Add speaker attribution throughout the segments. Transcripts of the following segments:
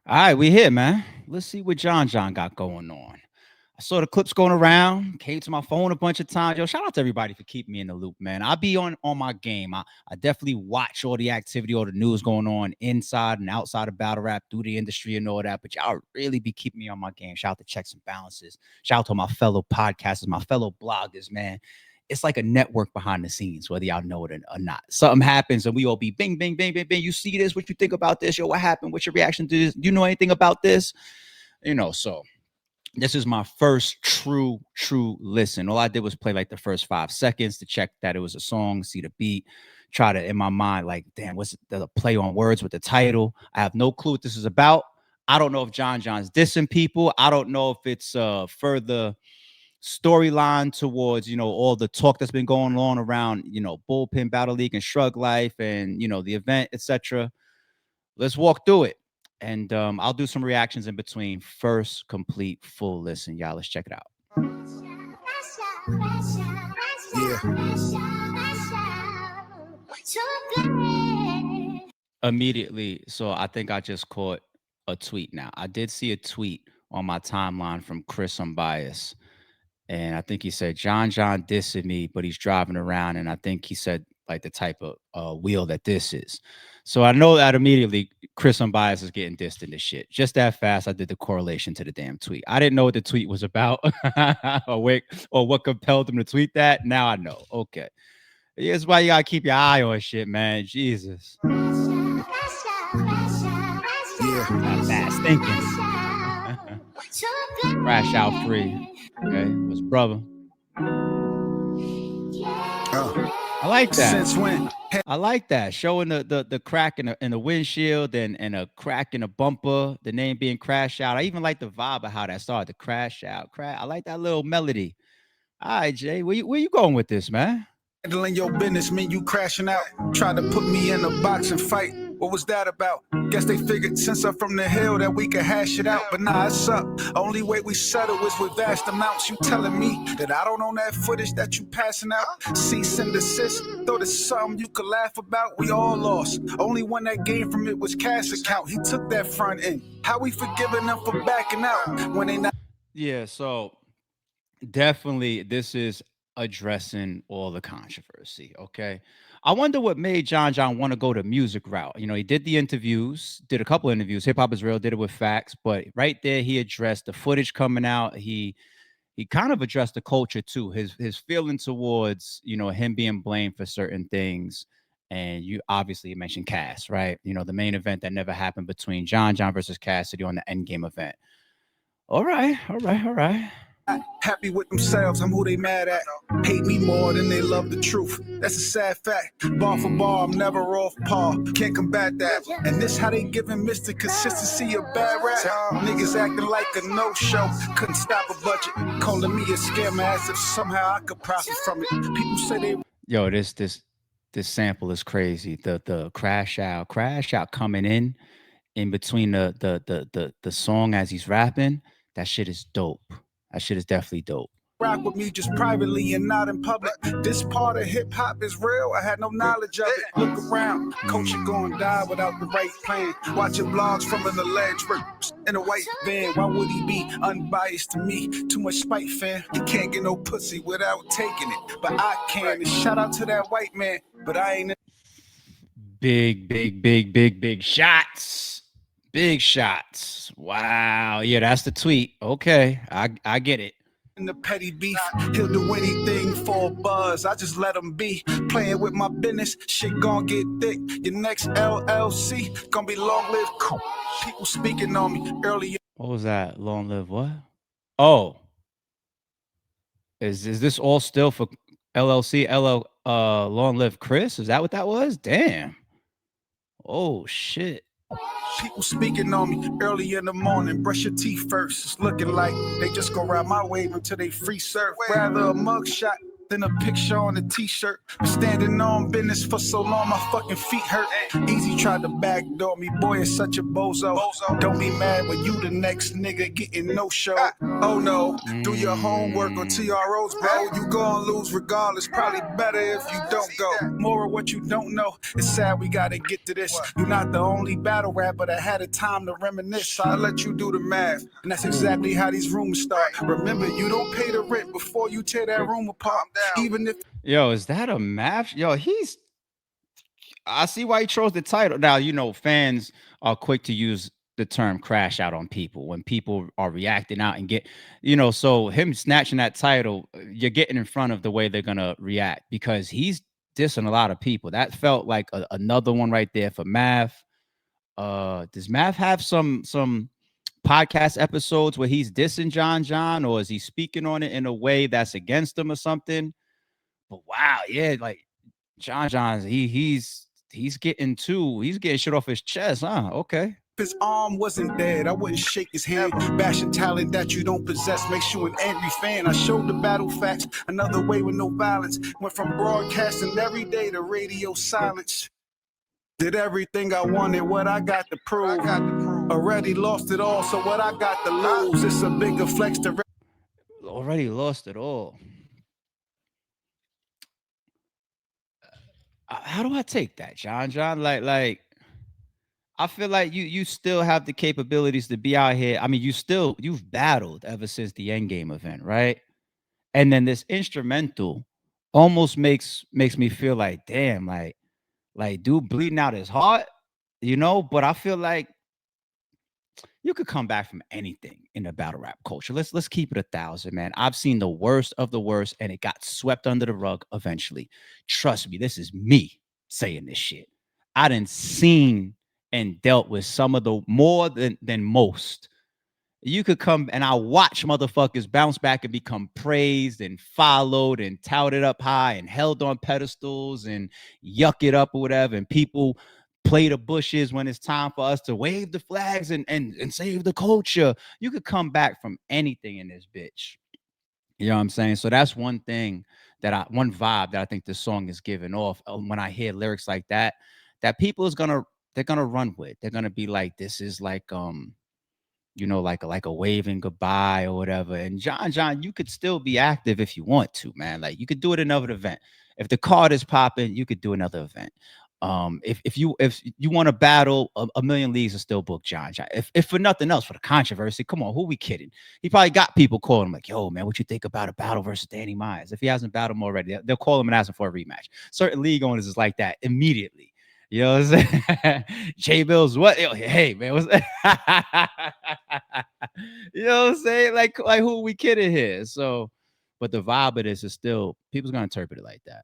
Speaker 1: All right, we here, man. Let's see what John got going on. I saw the clips going around, came to my phone a bunch of times. Yo, shout out to everybody for keeping me in the loop, man. I be on my game. I definitely watch all the activity, all the news going on inside and outside of battle rap through the industry and all that. But y'all really be keeping me on my game. Shout out to Checks and Balances. Shout out to my fellow podcasters, my fellow bloggers, man. It's like a network behind the scenes, whether y'all know it or not. Something happens and we all be bing, bing, bing, bing, bing. You see this? What you think about this? Yo, what happened? What's your reaction to this? You know anything about this? So this is my first true listen. All I did was play like the first 5 seconds to check that it was a song, see the beat, try to in my mind, like, damn, what's the play on words with the title? I have no clue what this is about. I don't know if John's dissing people. I don't know if it's further storyline towards all the talk that's been going on around bullpen battle league and shrug life and the event, etc. Let's walk through it, and I'll do some reactions in between. First complete full listen, y'all. Let's check it out. Immediately, so I think I just caught a tweet. Now I did see a tweet on my timeline from Chris Unbiased, and I think he said John dissing me, but he's driving around, and I think he said like the type of wheel that this is. So I know that immediately Chris Unbiased is getting dissed in this shit. Just that fast, I did the correlation to the damn tweet. I didn't know what the tweet was about, or what compelled him to tweet that. Now I know. Okay, here's why you gotta keep your eye on shit, man. Jesus. That fast thinking. Crash out free. Okay, was brother. I like that.
Speaker 2: Since when?
Speaker 1: I like that. Showing the crack in the windshield and a crack in the bumper, the name being Crash Out. I even like the vibe of how that started, the Crash Out. I like that little melody. All right, Jay, where you going with this, man?
Speaker 2: Handling your business mean you crashing out. Tried to put me in a boxing fight. What was that about? Guess they figured since I'm from the hill that we could hash it out. But nah, it's up. Only way we settle is with vast amounts. You telling me that I don't own that footage that you passing out? Cease and desist. Though there's something you could laugh about, we all lost. Only one that gained from it was cash account. He took that front end. How we forgiving them for backing out when they not?
Speaker 1: Yeah, so definitely this is addressing all the controversy. Okay. I wonder what made John want to go the music route. He did the interviews, did a couple interviews. Hip Hop is Real did it with facts, but right there he addressed the footage coming out. He kind of addressed the culture too. His feeling towards, him being blamed for certain things. And you obviously mentioned Cass, right? The main event that never happened between John versus Cassidy on the Endgame event. All right.
Speaker 2: Happy with themselves, I'm who they mad at. Hate me more than they love the truth. That's a sad fact. Bar for bar, I'm never off par. Can't combat that. And this how they giving Mr. Consistency a bad rap. Niggas acting like a no-show. Couldn't stop a budget. Calling me a scammer as if somehow I could profit from it. People say they...
Speaker 1: Yo, this sample is crazy. The crash out coming in between the song as he's rapping. That shit is dope. That shit is definitely dope.
Speaker 2: Rock with me just privately and not in public. This part of hip hop is real. I had no knowledge of it. Look around, culture going die without the right plan. Watching blogs from an alleged in a white van. Why would he be unbiased to me? Too much spite, fam. He can't get no pussy without taking it, but I can. And shout out to that white man, but I ain't.
Speaker 1: Big shots. Big shots. Wow. Yeah, that's the tweet. Okay, I get it.
Speaker 2: In the petty beef, he'll do anything for a buzz. I just let him be. Playing with my business, shit gon' get thick. Your next LLC gon' be long-lived. People speaking on me earlier.
Speaker 1: What was that? Long live what? Oh. Is this all still for LLC? Long live Chris? Is that what that was? Damn. Oh shit.
Speaker 2: People speaking on me early in the morning. Brush your teeth first. It's looking like they just go ride my wave until they free serve. Rather a mugshot than a picture on a t-shirt. Been standing on business for so long, my fucking feet hurt. Easy tried to backdoor me, boy, it's such a bozo. Don't be mad when you the next nigga getting no show. Oh no, do your homework or TROs, bro. You gon' lose regardless, probably better if you don't go. More of what you don't know, it's sad we gotta get to this. You're not the only battle rapper that had a time to reminisce, so I let you do the math. And that's exactly how these rumors start. Remember, you don't pay the rent before you tear that room apart. Even if
Speaker 1: Yo, is that a math? Yo, I see why he chose the title. Now, fans are quick to use the term crash out on people when people are reacting out and so him snatching that title, you're getting in front of the way they're gonna react because he's dissing a lot of people. That felt like another one right there for Math. Does Math have some podcast episodes where he's dissing John, or is he speaking on it in a way that's against him or something? But wow, yeah, like John's he's getting shit off his chest, huh? Okay.
Speaker 2: his arm wasn't dead, I wouldn't shake his hand. Bashing talent that you don't possess makes you an angry fan. I showed the battle facts, another way with no violence. Went from broadcasting every day to radio silence. Did everything I wanted, what I got to prove. Already lost it all, so what I got to lose. It's a bigger flex to
Speaker 1: Already lost it all. How do I take that, John? Like I feel like you still have the capabilities to be out here. I mean, you've battled ever since the Endgame event, right? And then this instrumental almost makes me feel like, damn, like dude bleeding out his heart. But I feel like you could come back from anything in the battle rap culture. Let's keep it 1,000, man. I've seen the worst of the worst, and it got swept under the rug eventually. Trust me, this is me saying this shit. I done seen and dealt with some of the more than most. You could come and I watch motherfuckers bounce back and become praised and followed and touted up high and held on pedestals and yuck it up or whatever. And people play the bushes when it's time for us to wave the flags and save the culture. You could come back from anything in this bitch. You know what I'm saying? So that's one vibe that I think this song is giving off. When I hear lyrics like that people they're gonna run with. They're gonna be like, this is like like a waving goodbye or whatever. And John, you could still be active if you want to, man. Like you could do it another event. If the card is popping, you could do another event. If you want to battle, a million leagues are still booked, John. If for nothing else, for the controversy, come on, who we kidding? He probably got people calling him like, "Yo, man, what you think about a battle versus Danny Myers?" If he hasn't battled him already, they'll call him and ask him for a rematch. Certain league owners is like that immediately. You know what I'm saying? J Bills, what? Yo, hey, man, what's you know what I'm saying? Like who are we kidding here? So, but the vibe of this is still people's gonna interpret it like that.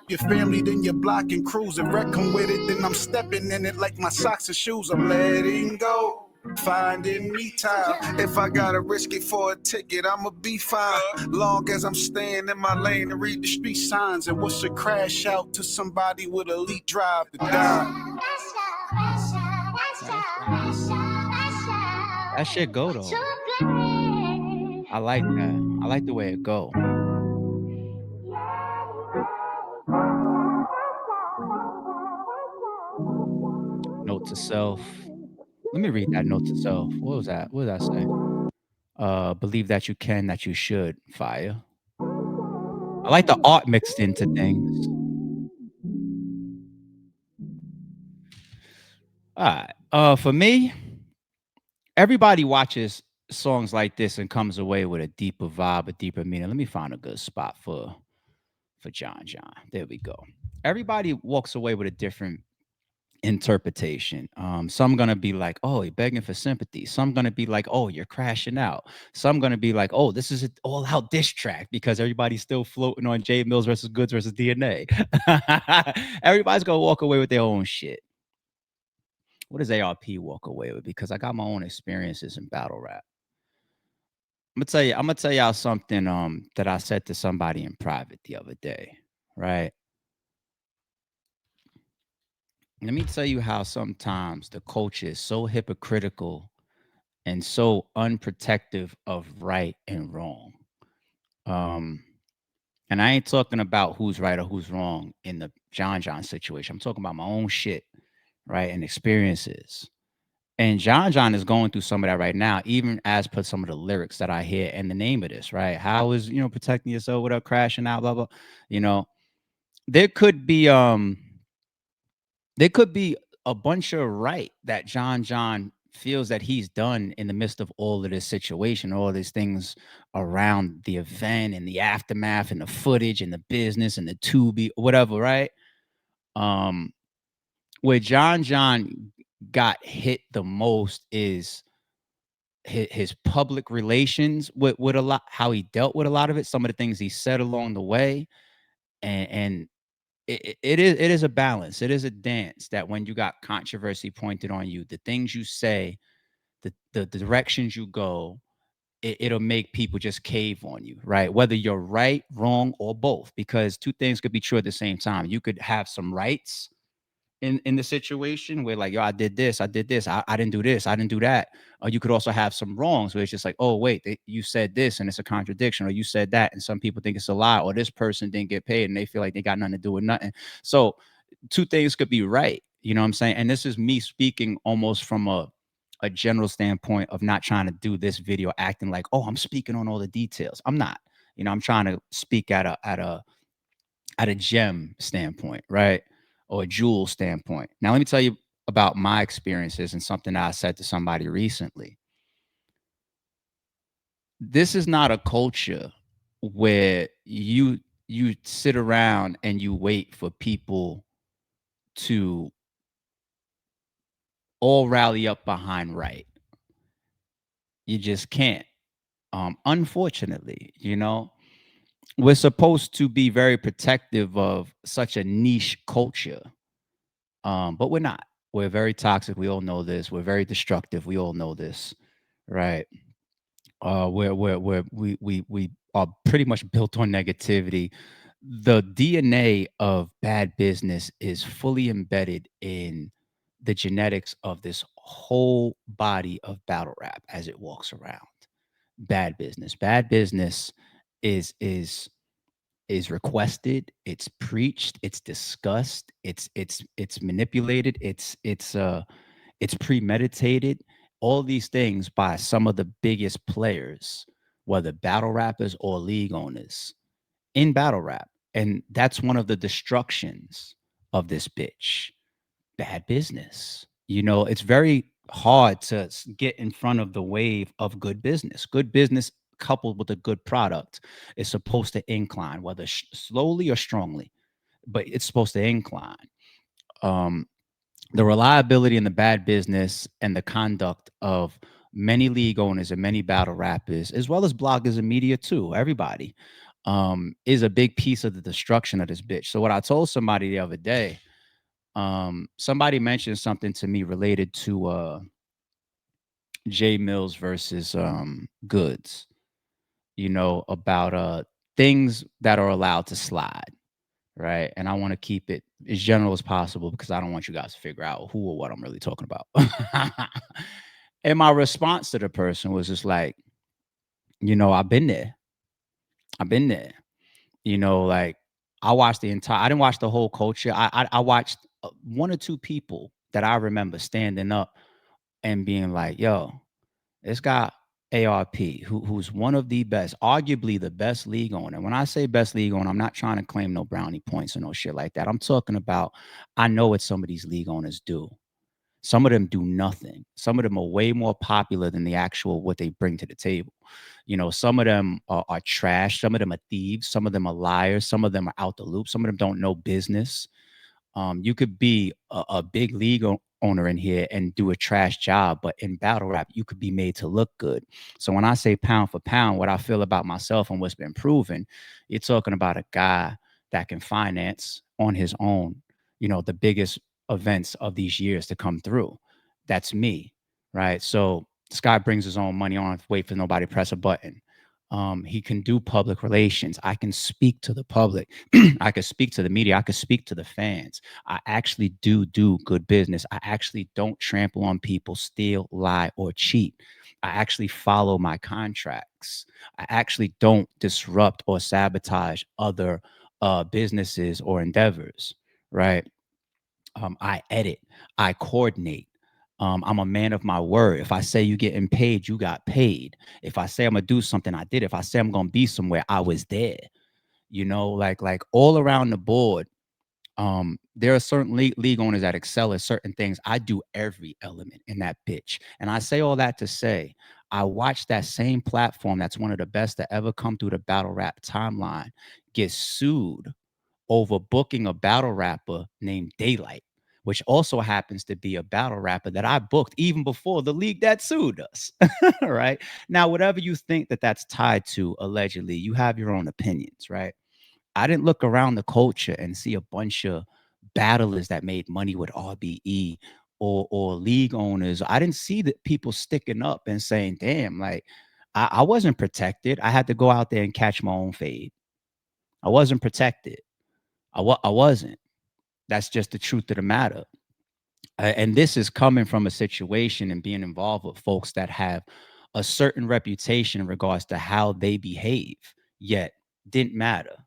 Speaker 2: your family, then your block and cruise and wreck come with it. Then I'm stepping in it like my socks and shoes. I'm letting go, finding me time. If I gotta risk it for a ticket, I'ma be fine. Long as I'm staying in my lane and read the street signs. And what's a crash out to somebody with elite drive to die?
Speaker 1: That shit go though. I like that. I like the way it go. Note to self. Let me read that note to self. What was that? What did I say? Believe that you can, that you should. Fire. I like the art mixed into things. All right. For me, everybody watches songs like this and comes away with a deeper vibe, a deeper meaning. Let me find a good spot for John. There we go. Everybody walks away with a different interpretation. Some gonna be like, "Oh, you're begging for sympathy." Some gonna be like, "Oh, you're crashing out." Some gonna be like, "Oh, this is an all-out diss track," because everybody's still floating on J Mills versus Goods versus DNA. Everybody's gonna walk away with their own shit. What does ARP walk away with? Because I got my own experiences in battle rap. I'm gonna tell y'all something that I said to somebody in private the other day, right? Let me tell you how sometimes the culture is so hypocritical and so unprotective of right and wrong. Um, And I ain't talking about who's right or who's wrong in the John situation. I'm talking about my own shit, right? And experiences. And John is going through some of that right now, even as per some of the lyrics that I hear and the name of this, right? How is, protecting yourself without crashing out, blah, blah. You know, there could be there could be a bunch of right that John feels that he's done in the midst of all of this situation, all these things around the event and the aftermath and the footage and the business and the Tubi, whatever, right? Um, where John got hit the most is his public relations with a lot, how he dealt with a lot of it, some of the things he said along the way, and it is a balance. It is a dance that when you got controversy pointed on you, the things you say, the directions you go, it'll make people just cave on you, right? Whether you're right, wrong, or both, because two things could be true at the same time. You could have some rights in the situation where, like, yo, I did this, I didn't do this, I didn't do that. Or you could also have some wrongs where it's just like, oh wait, you said this and it's a contradiction, or you said that and some people think it's a lie, or this person didn't get paid and they feel like they got nothing to do with nothing. So two things could be right, you know what I'm saying? And this is me speaking almost from a general standpoint of not trying to do this video acting like, oh, I'm speaking on all the details. I'm not. I'm trying to speak at a gem standpoint, right? Or a jewel standpoint. Now, let me tell you about my experiences and something that I said to somebody recently. This is not a culture where you sit around and you wait for people to all rally up behind right. You just can't. Unfortunately, we're supposed to be very protective of such a niche culture. But we're not. We're very toxic. We all know this. We're very destructive. We all know this, right? We are pretty much built on negativity. The DNA of bad business is fully embedded in the genetics of this whole body of battle rap as it walks around. Bad business. Bad business is is requested, it's preached, it's discussed, it's manipulated, it's premeditated, all these things by some of the biggest players, whether battle rappers or league owners in battle rap. And that's one of the destructions of this bitch. Bad business. It's very hard to get in front of the wave of good business. Good business coupled with a good product is supposed to incline, whether slowly or strongly, but it's supposed to incline. Um, the reliability in the bad business and the conduct of many league owners and many battle rappers, as well as bloggers and media too, everybody, is a big piece of the destruction of this bitch. So what I told somebody the other day, somebody mentioned something to me related to Jay Mills versus Goods, about things that are allowed to slide, right? And I want to keep it as general as possible because I don't want you guys to figure out who or what I'm really talking about. And my response to the person was just like, I've been there. I've been there. Like, I didn't watch the whole culture. I watched one or two people that I remember standing up and being like, yo, it's got ARP, who's one of the best, arguably the best league owner. When I say best league owner, I'm not trying to claim no brownie points or no shit like that. I'm talking about, I know what some of these league owners do. Some of them do nothing. Some of them are way more popular than the actual what they bring to the table. Some of them are trash. Some of them are thieves. Some of them are liars. Some of them are out the loop. Some of them don't know business. You could be a big league owner in here and do a trash job, but in battle rap, you could be made to look good. So when I say pound for pound, what I feel about myself and what's been proven, you're talking about a guy that can finance on his own, the biggest events of these years to come through. That's me, right? So this guy brings his own money on, wait for nobody to press a button. He can do public relations. I can speak to the public. I can speak to the media. I can speak to the fans. I actually do good business. I actually don't trample on people, steal, lie, or cheat. I actually follow my contracts. I actually don't disrupt or sabotage other businesses or endeavors, right? I edit, I coordinate. I'm a man of my word. If I say you getting paid, you got paid. If I say I'm gonna do something, I did. If I say I'm gonna be somewhere, I was there. Like all around the board. There are certain league owners that excel at certain things. I do every element in that bitch. And I say all that to say, I watched that same platform that's one of the best to ever come through the battle rap timeline get sued over booking a battle rapper named Daylight, which also happens to be a battle rapper that I booked even before the league that sued us. Right now, whatever you think that that's tied to, allegedly, you have your own opinions, right? I didn't look around the culture and see a bunch of battlers that made money with RBE or league owners. I didn't see that people sticking up and saying, damn, like I wasn't protected. I had to go out there and catch my own fade. I wasn't protected. I wasn't. That's just the truth of the matter. And this is coming from a situation and being involved with folks that have a certain reputation in regards to how they behave, yet didn't matter.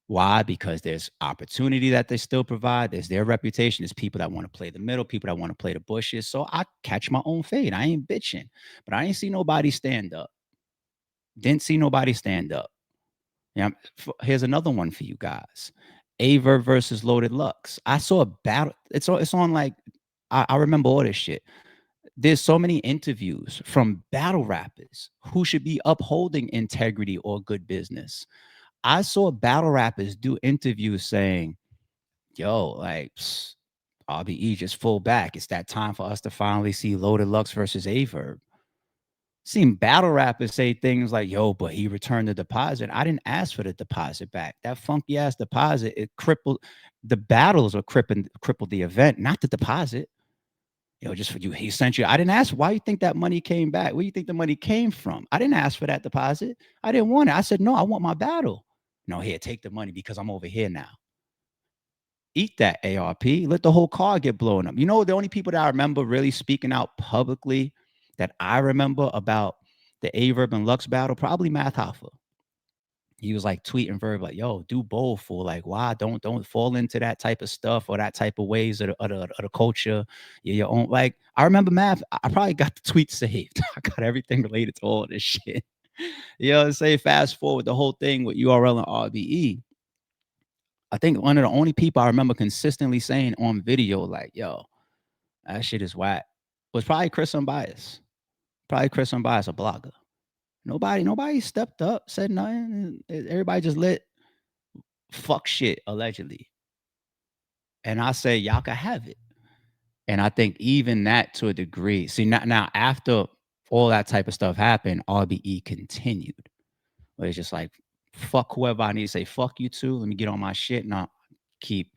Speaker 1: Why? Because there's opportunity that they still provide. There's their reputation. There's people that want to play the middle, people that want to play the bushes. So I catch my own fade. I ain't bitching, but I ain't see nobody stand up. Didn't see nobody stand up. Yeah, here's another one for you guys. Aver versus Loaded Lux. I saw a battle. It's on like I remember all this shit. There's so many interviews from battle rappers who should be upholding integrity or good business. I saw battle rappers do interviews saying, yo, like RBE just full back. It's that time for us to finally see Loaded Lux versus Averb. Seen battle rappers say things like, yo, but he returned the deposit. I didn't ask for the deposit back. That funky ass deposit, it crippled the battles or crippled the event, not the deposit. Yo, just for you, he sent you. I didn't ask why you think that money came back. Where you think the money came from? I didn't ask for that deposit. I didn't want it. I said, no, I want my battle. No, here, take the money because I'm over here now. Eat that ARP. Let the whole car get blown up. You know, the only people that I remember really speaking out publicly that I remember about the Averb and Lux battle, probably Math Hoffa. He was like tweeting Verb like, "Yo, do both for like, why don't fall into that type of stuff or that type of ways of the culture. You're your own." Like, I remember Math. I probably got the tweet saved. I got everything related to all this shit. You know, say fast forward the whole thing with URL and RBE. I think one of the only people I remember consistently saying on video, like, yo, that shit is whack, was probably Chris Unbiased. Probably Chris Unbiased, a blogger. Nobody stepped up, said nothing. Everybody just let fuck shit, allegedly. And I say, y'all can have it. And I think even that to a degree, see, now after all that type of stuff happened, RBE continued. But it's just like, fuck whoever I need to say fuck you to. Let me get on my shit and I'll keep.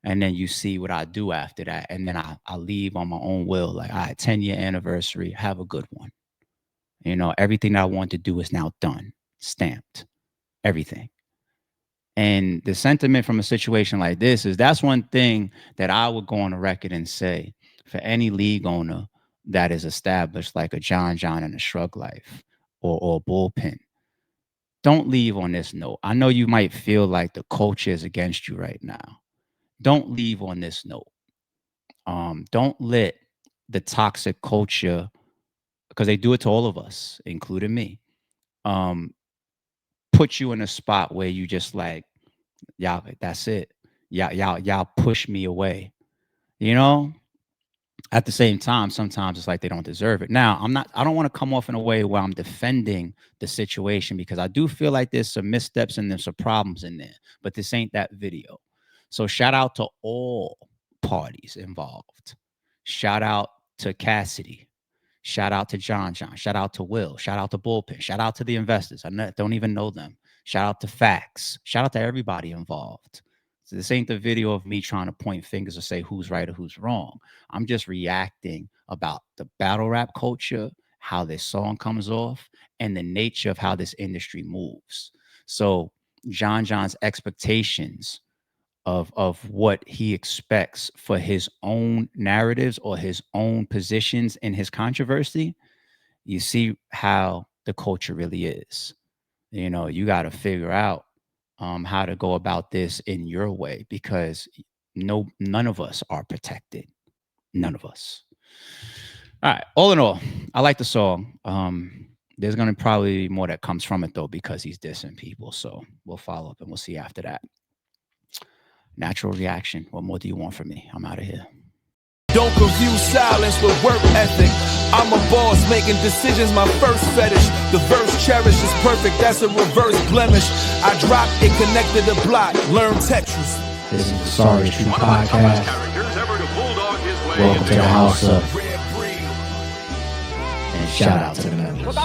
Speaker 1: And then you see what I do after that. And then I leave on my own will. Like, all right, 10-year anniversary, have a good one. Everything that I want to do is now done, stamped, everything. And the sentiment from a situation like this is that's one thing that I would go on a record and say for any league owner that is established, like a John and a Shrug Life or Bullpen. Don't leave on this note. I know you might feel like the culture is against you right now. Don't leave on this note. Don't let the toxic culture, because they do it to all of us, including me, um, put you in a spot where you just like, y'all, that's it. Y'all push me away. You know, at the same time, sometimes it's like they don't deserve it. Now, I don't want to come off in a way where I'm defending the situation because I do feel like there's some missteps and there's some problems in there, but this ain't that video. So shout out to all parties involved. Shout out to Cassidy. Shout out to John. Shout out to Will. Shout out to Bullpen. Shout out to the investors. Don't even know them. Shout out to Facts. Shout out to everybody involved. So this ain't the video of me trying to point fingers or say who's right or who's wrong. I'm just reacting about the battle rap culture, how this song comes off and the nature of how this industry moves. So John's expectations of what he expects for his own narratives or his own positions in his controversy, you see how the culture really is. You know, you got to figure out how to go about this in your way, because none of us are protected. None of us. All right. All in all, I like the song. There's gonna probably be more that comes from it though, because he's dissing people. So we'll follow up and we'll see after that. Natural reaction. What more do you want from me? I'm out of here.
Speaker 3: Don't confuse silence with work ethic. I'm a boss making decisions, my first fetish. The verse cherished is perfect, that's a reverse blemish. I dropped it, connected the block, learn Tetris.
Speaker 1: This is the Sorry True Podcast. Welcome to the house of. And shout out to the members.